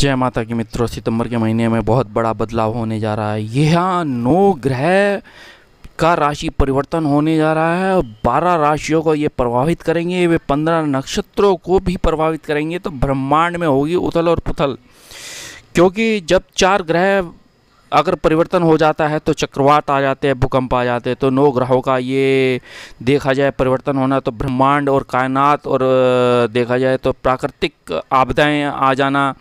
जय माता की मित्रों, सितंबर के महीने में बहुत बड़ा बदलाव होने जा रहा है। यहाँ 9 ग्रह का राशि परिवर्तन होने जा रहा है और 12 राशियों को ये प्रभावित करेंगे। वे 15 नक्षत्रों को भी प्रभावित करेंगे। तो ब्रह्मांड में होगी उथल और पुथल, क्योंकि जब 4 ग्रह अगर परिवर्तन हो जाता है तो चक्रवात आ जाते हैं, भूकंप आ जाते हैं। तो 9 ग्रहों का ये देखा जाए परिवर्तन होना, तो ब्रह्मांड और कायनात और देखा जाए तो प्राकृतिक आपदाएं आ जाना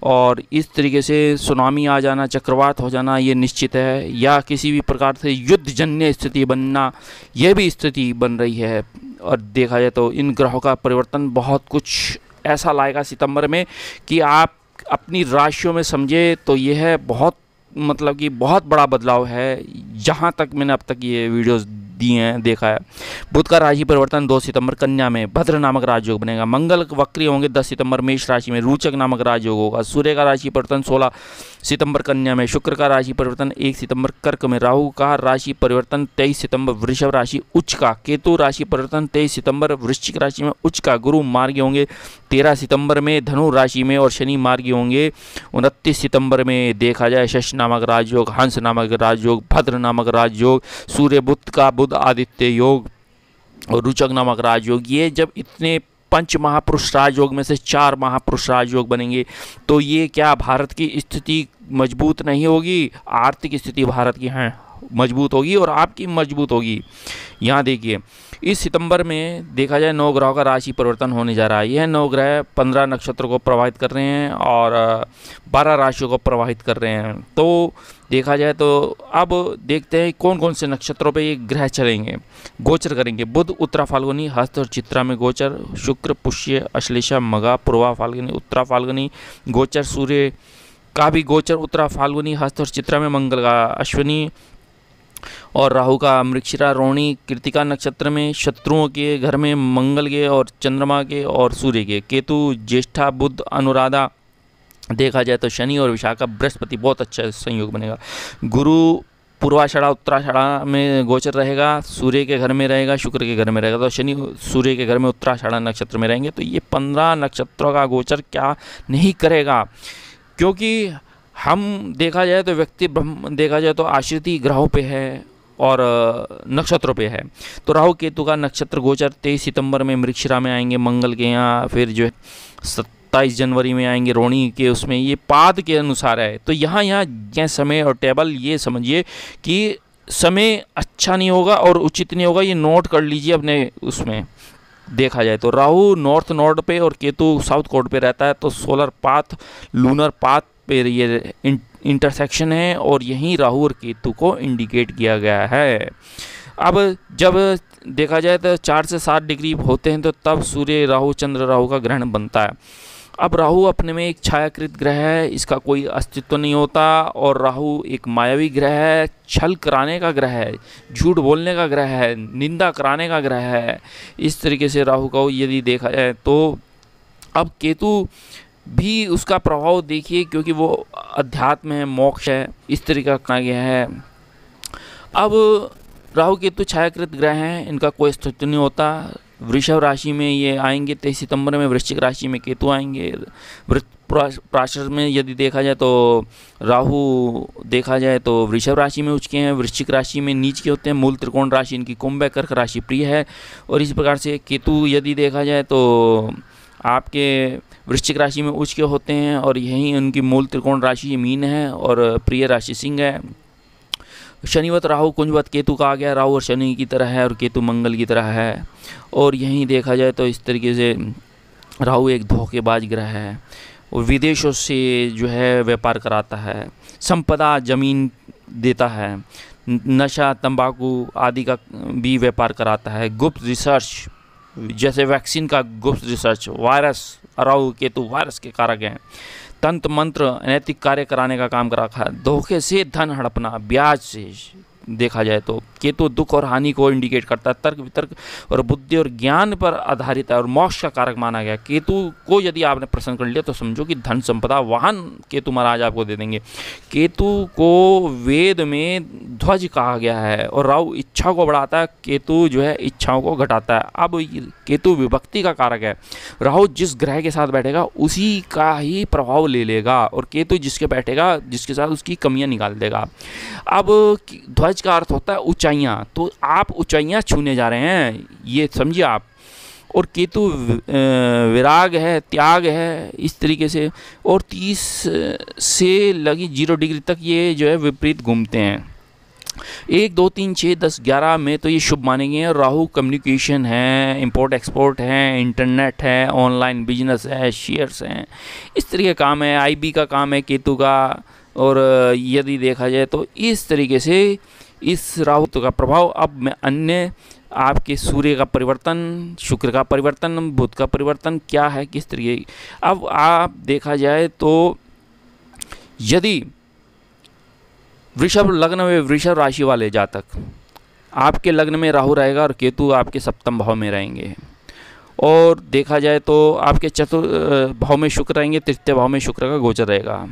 और इस तरीके से सुनामी आ जाना, चक्रवात हो जाना, ये निश्चित है। या किसी भी प्रकार से युद्धजन्य स्थिति बनना, यह भी स्थिति बन रही है। और देखा जाए तो इन ग्रहों का परिवर्तन बहुत कुछ ऐसा लाएगा सितंबर में कि आप अपनी राशियों में समझे तो यह बहुत मतलब कि बहुत बड़ा बदलाव है। जहाँ तक मैंने अब तक ये वीडियोस दी हैं, देखा है। बुध का राशि परिवर्तन 2 सितंबर कन्या में भद्र नामक राजयोग बनेगा। मंगल वक्री होंगे 10 सितंबर मेष राशि में, रोचक नामक राजयोग होगा। सूर्य का राशि परिवर्तन 16 सितंबर कन्या में। शुक्र का राशि परिवर्तन 1 सितंबर कर्क में। राहु का राशि परिवर्तन 23 सितंबर वृषभ राशि उच्च का। केतु राशि परिवर्तन 23 सितंबर वृश्चिक राशि में उच्च का। गुरु मार्गी होंगे 13 सितंबर में धनु राशि में और शनि मार्गी होंगे 29 सितंबर में। देखा जाए शश नामक राजयोग, हंस नामक राजयोग, भद्र नामक राजयोग, सूर्य बुध का बुध आदित्य योग और रुचक नामक राजयोग। ये जब इतने पंच महापुरुष राजयोग में से 4 महापुरुष राजयोग बनेंगे तो ये क्या भारत की स्थिति मजबूत नहीं होगी? आर्थिक स्थिति भारत की है मजबूत होगी और आपकी मजबूत होगी। यहाँ देखिए, इस सितंबर में देखा जाए 9 ग्रहों का राशि परिवर्तन होने जा रहा है। यह 9 ग्रह 15 नक्षत्रों को प्रभावित कर रहे हैं और 12 राशियों को प्रभावित कर रहे हैं। तो देखा जाए तो अब देखते हैं कौन कौन से नक्षत्रों पे ये ग्रह चलेंगे, गोचर करेंगे। बुध उत्तरा फाल्गुनी हस्त और चित्रा में गोचर। शुक्र पुष्य अश्लेषा मघा पूर्वा फाल्गुनी उत्तरा फाल्गुनी गोचर। सूर्य का भी गोचर उत्तरा फाल्गुनी हस्त और चित्रा में। मंगल का अश्विनी और राहु का मृगशिरा रोहिणी कृतिका नक्षत्र में। शत्रुओं के घर में मंगल के और चंद्रमा के और सूर्य के। केतु ज्येष्ठा बुध अनुराधा। देखा जाए तो शनि और विशाखा बृहस्पति बहुत अच्छा संयोग बनेगा। गुरु पूर्वाषाढ़ा उत्तराषाढ़ा में गोचर रहेगा, सूर्य के घर में रहेगा, शुक्र के घर में रहेगा। तो शनि सूर्य के घर में उत्तराषाढ़ा नक्षत्र में रहेंगे। तो ये 15 नक्षत्रों का गोचर क्या नहीं करेगा, क्योंकि हम देखा जाए तो व्यक्ति देखा जाए तो आश्रित ही ग्रहों पे है और नक्षत्रों पे है। तो राहु केतु का नक्षत्र गोचर 23 सितंबर में मृगशिरा में आएंगे मंगल के यहाँ, फिर जो है 27 जनवरी में आएंगे रोहिणी के उसमें। ये पाद के अनुसार है। तो यहाँ समय और टेबल ये समझिए कि समय अच्छा नहीं होगा और उचित नहीं होगा, ये नोट कर लीजिए अपने उसमें। देखा जाए तो राहु नॉर्थ नोड पे और केतु साउथ कोड पे रहता है। तो सोलर पाथ लूनर पाथ पे ये इंटरसेक्शन है और यहीं राहु और केतु को इंडिकेट किया गया है। अब जब देखा जाए तो 4 से 7 डिग्री होते हैं तो तब सूर्य राहु चंद्र राहु का ग्रहण बनता है। अब राहु अपने में एक छायाकृत ग्रह है, इसका कोई अस्तित्व नहीं होता और राहु एक मायावी ग्रह है, छल कराने का ग्रह है, झूठ बोलने का ग्रह है, निंदा कराने का ग्रह है। इस तरीके से राहु का यदि देखा जाए तो अब केतु भी उसका प्रभाव देखिए, क्योंकि वो अध्यात्म है, मोक्ष है, इस तरीका का गया है। अब राहु केतु छायाकृत ग्रह हैं, इनका कोई अस्तित्व नहीं होता। वृषभ राशि में ये आएंगे 23 सितंबर में, वृश्चिक राशि में केतु आएंगे। प्राशर में यदि देखा जाए तो राहु देखा जाए तो वृषभ राशि में उच्च के हैं, वृश्चिक राशि में नीच के होते हैं। मूल त्रिकोण राशि इनकी कुंभ है, कर्क राशि प्रिय है। और इस प्रकार से केतु यदि देखा जाए तो आपके वृश्चिक राशि में उच्च के होते हैं और यहीं उनकी मूल त्रिकोण राशि मीन है और प्रिय राशि सिंह है। शनिवत राहु कुंजवत केतु का आ गया, राहु और शनि की तरह है और केतु मंगल की तरह है। और यहीं देखा जाए तो इस तरीके से राहु एक धोखेबाज ग्रह है और विदेशों से जो है व्यापार कराता है, संपदा जमीन देता है, नशा तंबाकू आदि का भी व्यापार कराता है। गुप्त रिसर्च जैसे वैक्सीन का गुप्त research, virus, Rahu Ketu virus के कारक हैं। तंत्र मंत्र अनैतिक कार्य कराने का काम कर रखा है। धोखे से धन हड़पना, ब्याज से देखा जाए तो केतु दुख और हानि को इंडिकेट करता है, तर्क वितर्क और बुद्धि और ज्ञान पर आधारित है और मोक्ष का कारक माना गया। केतु को यदि आपने प्रसन्न कर लिया तो समझो कि धन संपदा वाहन केतु महाराज आपको दे देंगे। केतु को वेद में ध्वज कहा गया है और राहु इच्छा को बढ़ाता है, केतु जो है इच्छाओं को घटाता है। अब केतु विभक्ति का कारक है, राहु जिस ग्रह के साथ बैठेगा उसी का ही प्रभाव ले लेगा और केतु जिसके बैठेगा जिसके साथ उसकी कमियां निकाल देगा। अब ध्वज का अर्थ होता है ऊंचाइयां, तो आप ऊंचाइयां छूने जा रहे हैं, ये समझिए आप। और केतु विराग है, त्याग है, इस तरीके से। और 30 से लगी 0 डिग्री तक ये जो है विपरीत घूमते हैं। 1, 2, 3, 6, 10, 11 में तो ये शुभ मानेंगे। और राहु कम्युनिकेशन है, इंपोर्ट एक्सपोर्ट है, इंटरनेट है, ऑनलाइन बिजनेस है, शेयर्स हैं, इस तरीके का काम है। आईबी का काम है केतु का। और यदि देखा जाए तो इस तरीके से इस राहु का प्रभाव। अब मैं अन्य आपके सूर्य का परिवर्तन, शुक्र का परिवर्तन, बुध का परिवर्तन क्या है, किस तरीके। अब आप देखा जाए तो यदि वृषभ लग्न में वृषभ राशि वाले जातक, आपके लग्न में राहु रहेगा और केतु आपके सप्तम भाव में रहेंगे। और देखा जाए तो आपके चतुर्थ भाव में शुक्र रहेंगे, तृतीय भाव में शुक्र का गोचर रहेगा।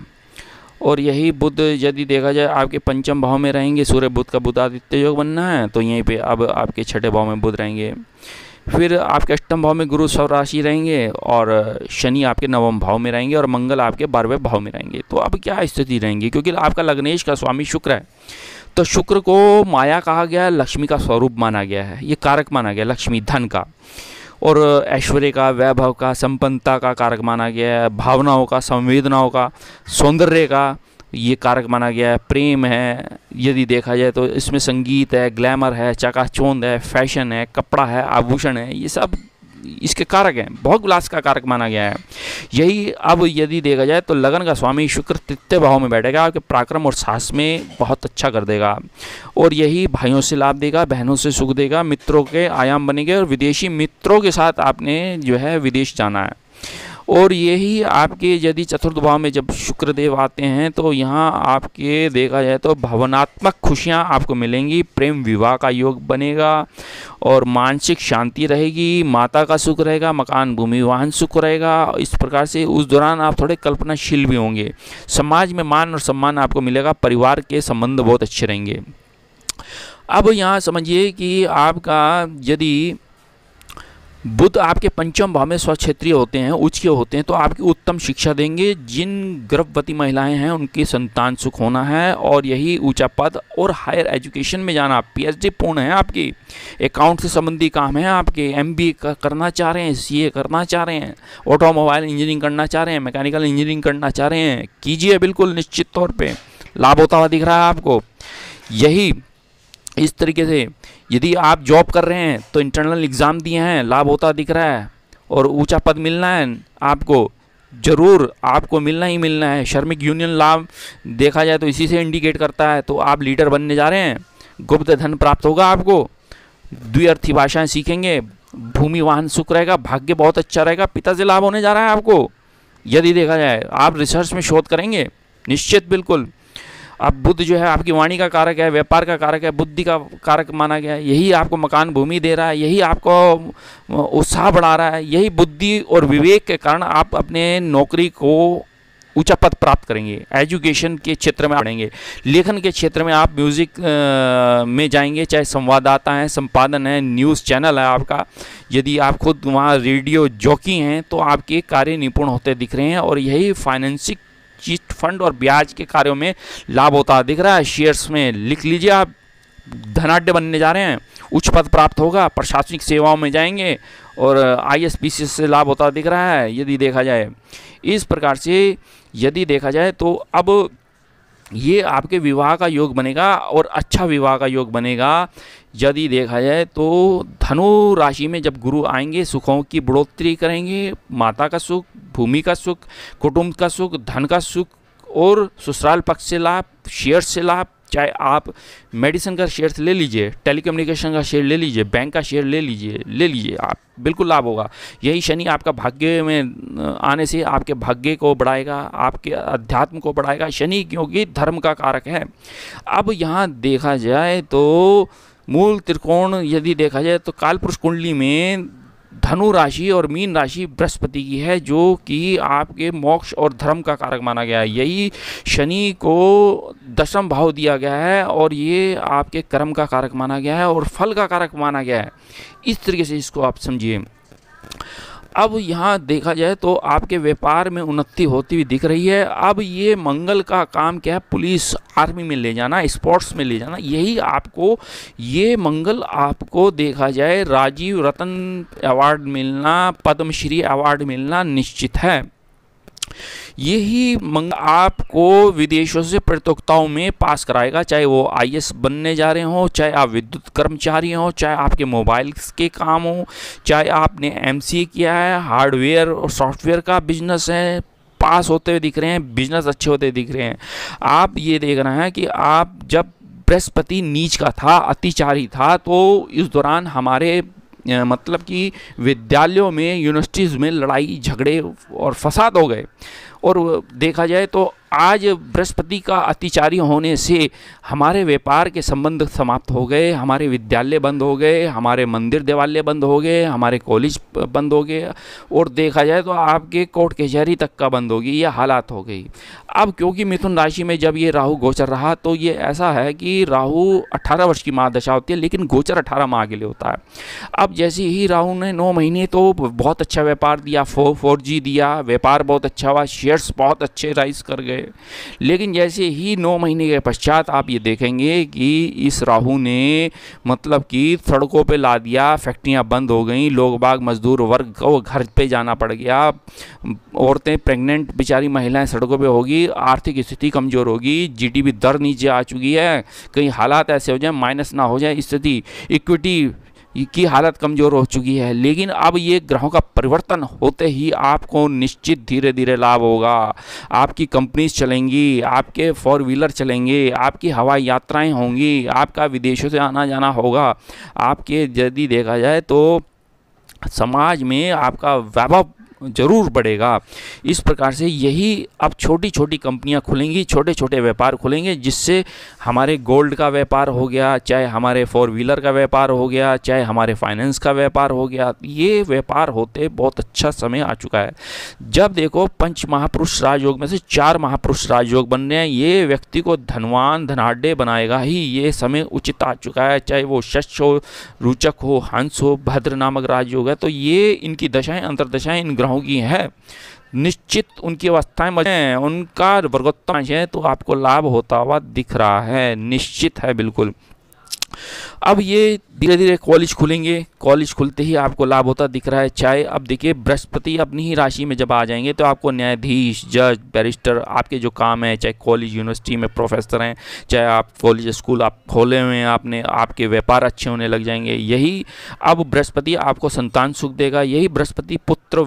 और यही बुध यदि देखा जाए आपके पंचम भाव में रहेंगे, सूर्य बुध का बुध आदित्य योग बनना है तो यहीं पे अब आपके छठे भाव में बुध रहेंगे। फिर आपके अष्टम भाव में गुरु स्व राशि रहेंगे और शनि आपके नवम भाव में रहेंगे और मंगल आपके 12वें भाव में रहेंगे। तो अब क्या स्थिति रहेंगी, क्योंकि आपका लग्नेश का स्वामी शुक्र है, तो शुक्र को माया कहा गया है, लक्ष्मी का स्वरूप माना गया है, ये कारक माना गया लक्ष्मी धन का, और ऐश्वर्य का, वैभव का, संपन्नता का कारक माना गया है, भावनाओं का, संवेदनाओं का, सौंदर्य का ये कारक माना गया है, प्रेम है। यदि देखा जाए तो इसमें संगीत है, ग्लैमर है, चकाचौंध है, फैशन है, कपड़ा है, आभूषण है, ये सब इसके कारक हैं, भोग विलास का कारक माना गया है। यही अब यदि देखा जाए तो लगन का स्वामी शुक्र तृतीय भाव में बैठेगा, आपके पराक्रम और साहस में बहुत अच्छा कर देगा। और यही भाइयों से लाभ देगा, बहनों से सुख देगा, मित्रों के आयाम बनेंगे और विदेशी मित्रों के साथ आपने जो है विदेश जाना है। और यही आपके यदि चतुर्थ भाव में जब शुक्रदेव आते हैं तो यहाँ आपके देखा जाए तो भावनात्मक खुशियाँ आपको मिलेंगी, प्रेम विवाह का योग बनेगा और मानसिक शांति रहेगी, माता का सुख रहेगा, मकान भूमि वाहन सुख रहेगा। इस प्रकार से उस दौरान आप थोड़े कल्पनाशील भी होंगे, समाज में मान और सम्मान आपको मिलेगा, परिवार के संबंध बहुत अच्छे रहेंगे। अब यहाँ समझिए कि आपका यदि बुध आपके पंचम भाव में स्वक्षेत्रीय होते हैं, उच्च के होते हैं, तो आपकी उत्तम शिक्षा देंगे। जिन गर्भवती महिलाएं हैं उनकी संतान सुख होना है और यही ऊंचा पद और हायर एजुकेशन में जाना, पीएचडी पूर्ण है आपकी, अकाउंट से संबंधी काम है आपके, एमबीए करना चाह रहे हैं, सीए करना चाह रहे हैं, ऑटोमोबाइल इंजीनियरिंग करना चाह रहे हैं, मैकेनिकल इंजीनियरिंग करना चाह रहे हैं, कीजिए, बिल्कुल निश्चित तौर पर लाभ होता हुआ दिख रहा है आपको। यही इस तरीके से यदि आप जॉब कर रहे हैं तो इंटरनल एग्ज़ाम दिए हैं, लाभ होता दिख रहा है और ऊंचा पद मिलना है आपको, ज़रूर आपको मिलना ही मिलना है। श्रमिक यूनियन लाभ देखा जाए तो इसी से इंडिकेट करता है, तो आप लीडर बनने जा रहे हैं, गुप्त धन प्राप्त होगा आपको, द्विअर्थी भाषाएं सीखेंगे, भूमि वाहन सुख रहेगा, भाग्य बहुत अच्छा रहेगा, पिता से लाभ होने जा रहा है आपको। यदि देखा जाए आप रिसर्च में शोध करेंगे निश्चित बिल्कुल। अब बुध जो है आपकी वाणी का कारक है, व्यापार का कारक है, बुद्धि का कारक माना गया है, यही आपको मकान भूमि दे रहा है, यही आपको उत्साह बढ़ा रहा है, यही बुद्धि और विवेक के कारण आप अपने नौकरी को ऊंचा पद प्राप्त करेंगे। एजुकेशन के क्षेत्र में बढ़ेंगे, लेखन के क्षेत्र में आप म्यूज़िक में जाएंगे, चाहे संवाददाता हैं, संपादन है, न्यूज़ चैनल है आपका, यदि आप खुद वहाँ रेडियो जॉकी हैं तो आपके कार्य निपुण होते दिख रहे हैं। और यही फाइनेंसिक चिट फंड और ब्याज के कार्यों में लाभ होता दिख रहा है। शेयर्स में लिख लीजिए, आप धनाढ्य बनने जा रहे हैं, उच्च पद प्राप्त होगा, प्रशासनिक सेवाओं में जाएंगे और आईएएस से लाभ होता दिख रहा है। यदि देखा जाए इस प्रकार से यदि देखा जाए तो अब ये आपके विवाह का योग बनेगा और अच्छा विवाह का योग बनेगा। यदि देखा जाए तो धनु राशि में जब गुरु आएंगे सुखों की बढ़ोतरी करेंगे, माता का सुख, भूमि का सुख, कुटुंब का सुख, धन का सुख और ससुराल पक्ष से लाभ, शेयर से लाभ, चाहे आप मेडिसिन का शेयर ले लीजिए, टेलीकम्युनिकेशन का शेयर ले लीजिए, बैंक का शेयर ले लीजिए आप, बिल्कुल लाभ होगा। यही शनि आपका भाग्य में आने से आपके भाग्य को बढ़ाएगा, आपके अध्यात्म को बढ़ाएगा, शनि क्योंकि धर्म का कारक है। अब यहाँ देखा जाए तो मूल त्रिकोण यदि देखा जाए तो कालपुरुष कुंडली में धनु राशि और मीन राशि बृहस्पति की है, जो कि आपके मोक्ष और धर्म का कारक माना गया है। यही शनि को दशम भाव दिया गया है और ये आपके कर्म का कारक माना गया है और फल का कारक माना गया है। इस तरीके से इसको आप समझिए। अब यहाँ देखा जाए तो आपके व्यापार में उन्नति होती हुई दिख रही है। अब ये मंगल का काम क्या है, पुलिस आर्मी में ले जाना, स्पोर्ट्स में ले जाना, यही आपको, ये मंगल आपको देखा जाए राजीव रत्न अवार्ड मिलना, पद्मश्री अवार्ड मिलना निश्चित है। यही आपको विदेशों से प्रतियोगिताओं में पास कराएगा, चाहे वो आईएएस बनने जा रहे हों, चाहे आप विद्युत कर्मचारी हों, चाहे आपके मोबाइल्स के काम हों, चाहे आपने एमसीए किया है, हार्डवेयर और सॉफ्टवेयर का बिजनेस है, पास होते हुए दिख रहे हैं, बिजनेस अच्छे होते दिख रहे हैं। आप ये देख रहे हैं कि आप जब बृहस्पति नीच का था, अतिचारी था, तो इस दौरान हमारे मतलब कि विद्यालयों में, यूनिवर्सिटीज़ में लड़ाई झगड़े और फसाद हो गए। और देखा जाए तो आज बृहस्पति का अतिचारी होने से हमारे व्यापार के संबंध समाप्त हो गए, हमारे विद्यालय बंद हो गए, हमारे मंदिर देवालय बंद हो गए, हमारे कॉलेज बंद हो गए और देखा जाए तो आपके कोर्ट कचहरी तक का बंद होगी, ये हालात हो गई। अब क्योंकि मिथुन राशि में जब ये राहु गोचर रहा तो ये ऐसा है कि राहु 18 वर्ष की महादशा होती है, लेकिन गोचर 18 माह के लिए होता है। अब जैसे ही राहु ने 9 महीने तो बहुत अच्छा व्यापार दिया, 4G दिया, व्यापार बहुत अच्छा हुआ, शेयर्स बहुत अच्छे राइज कर गए। लेकिन जैसे ही 9 महीने के पश्चात आप ये देखेंगे कि इस राहु ने मतलब कि सड़कों पे ला दिया, फैक्ट्रियां बंद हो गई, लोग बाग मजदूर वर्ग को घर पे जाना पड़ गया, औरतें प्रेग्नेंट बेचारी महिलाएं सड़कों पे होगी, आर्थिक स्थिति कमज़ोर होगी, जीडीपी दर नीचे आ चुकी है, कहीं हालात ऐसे हो जाए माइनस ना हो जाए स्थिति, इक्विटी की हालत कमज़ोर हो चुकी है। लेकिन अब ये ग्रहों का परिवर्तन होते ही आपको निश्चित धीरे धीरे लाभ होगा। आपकी कंपनीज चलेंगी, आपके 4 व्हीलर चलेंगे, आपकी हवाई यात्राएं होंगी, आपका विदेशों से आना जाना होगा, आपके यदि देखा जाए तो समाज में आपका वैभव जरूर बढ़ेगा। इस प्रकार से यही अब छोटी छोटी कंपनियां खुलेंगी, छोटे छोटे व्यापार खुलेंगे, जिससे हमारे गोल्ड का व्यापार हो गया, चाहे हमारे 4 व्हीलर का व्यापार हो गया, चाहे हमारे फाइनेंस का व्यापार हो गया, ये व्यापार होते बहुत अच्छा समय आ चुका है। जब देखो पंच महापुरुष राजयोग में से 4 महापुरुष राजयोग बन रहे हैं, ये व्यक्ति को धनवान धनाढ़ बनाएगा ही, ये समय उचित आ चुका है। चाहे वो शश हो, रुचक हो, हंस हो, भद्र नामक राजयोग है, तो ये इनकी दशाएं अंतरदशाएं इन ग्रहों की है, निश्चित उनकी अवस्थाएं हैं, उनका वर्गोत्तम है, तो आपको लाभ होता हुआ दिख रहा है, निश्चित है बिल्कुल। अब ये धीरे धीरे कॉलेज खुलेंगे, कॉलेज खुलते ही आपको लाभ होता दिख रहा है। चाहे अब देखिए बृहस्पति अपनी ही राशि में जब आ जाएंगे तो आपको न्यायाधीश, जज, बैरिस्टर, आपके जो काम है, चाहे कॉलेज यूनिवर्सिटी में प्रोफेसर हैं, चाहे आप कॉलेज स्कूल आप खोले हुए हैं आपने, आपके व्यापार अच्छे होने लग जाएंगे। यही अब बृहस्पति आपको संतान सुख देगा, यही बृहस्पति पुत्र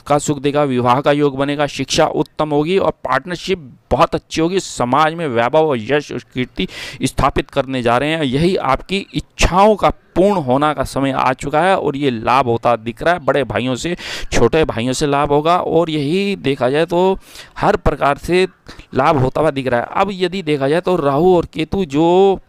का सुख देगा, विवाह का योग बनेगा, शिक्षा उत्तम होगी और पार्टनरशिप बहुत अच्छी होगी, समाज में वैभव और यश और कीर्ति स्थापित करने जा रहे हैं। यही आपकी इच्छाओं का पूर्ण होना का समय आ चुका है और ये लाभ होता दिख रहा है। बड़े भाइयों से, छोटे भाइयों से लाभ होगा और यही देखा जाए तो हर प्रकार से लाभ होता हुआ दिख रहा है। अब यदि देखा जाए तो राहु और केतु जो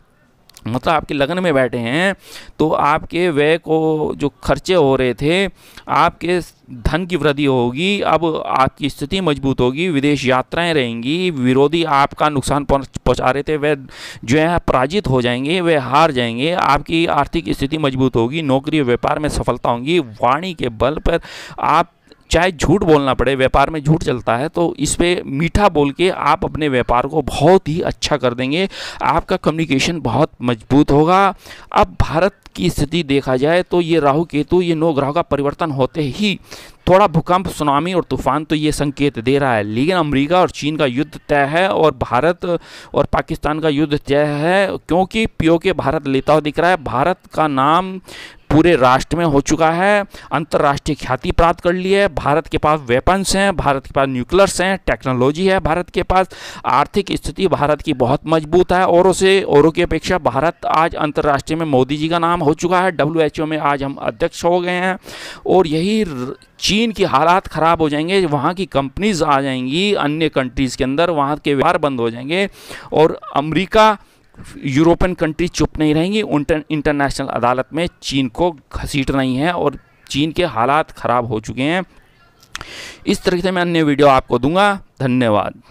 मतलब आपके लगन में बैठे हैं, तो आपके व्यय को जो खर्चे हो रहे थे, आपके धन की वृद्धि होगी, अब आपकी स्थिति मजबूत होगी, विदेश यात्राएं रहेंगी, विरोधी आपका नुकसान पहुंचा रहे थे वे जो है पराजित हो जाएंगे, वे हार जाएंगे, आपकी आर्थिक स्थिति मजबूत होगी, नौकरी व्यापार में सफलता होगी, वाणी के बल पर आप चाहे झूठ बोलना पड़े, व्यापार में झूठ चलता है, तो इस पे मीठा बोल के आप अपने व्यापार को बहुत ही अच्छा कर देंगे, आपका कम्युनिकेशन बहुत मजबूत होगा। अब भारत की स्थिति देखा जाए तो ये राहु केतु, ये 9 ग्रहों का परिवर्तन होते ही थोड़ा भूकंप, सुनामी और तूफान तो ये संकेत दे रहा है, लेकिन अमेरिका और चीन का युद्ध तय है और भारत और पाकिस्तान का युद्ध तय है, क्योंकि पीओके भारत लेता हुआ दिख रहा है। भारत का नाम पूरे राष्ट्र में हो चुका है, अंतर्राष्ट्रीय ख्याति प्राप्त कर ली है। भारत के पास वेपन्स हैं, भारत के पास न्यूक्लियर्स हैं, टेक्नोलॉजी है भारत के पास, आर्थिक स्थिति भारत की बहुत मजबूत है। औरों की अपेक्षा भारत आज अंतर्राष्ट्रीय में मोदी जी का नाम हो चुका है, WHO में आज हम अध्यक्ष हो गए हैं। और यही चीन की हालात ख़राब हो जाएंगे, वहाँ की कंपनीज आ जाएंगी अन्य कंट्रीज़ के अंदर, वहाँ के व्यापार बंद हो जाएंगे और अमेरिका, यूरोपियन कंट्री चुप नहीं रहेंगी। इंटरनेशनल अदालत में चीन को घसीटना ही है और चीन के हालात ख़राब हो चुके हैं। इस तरीके से मैं अन्य वीडियो आपको दूंगा। धन्यवाद।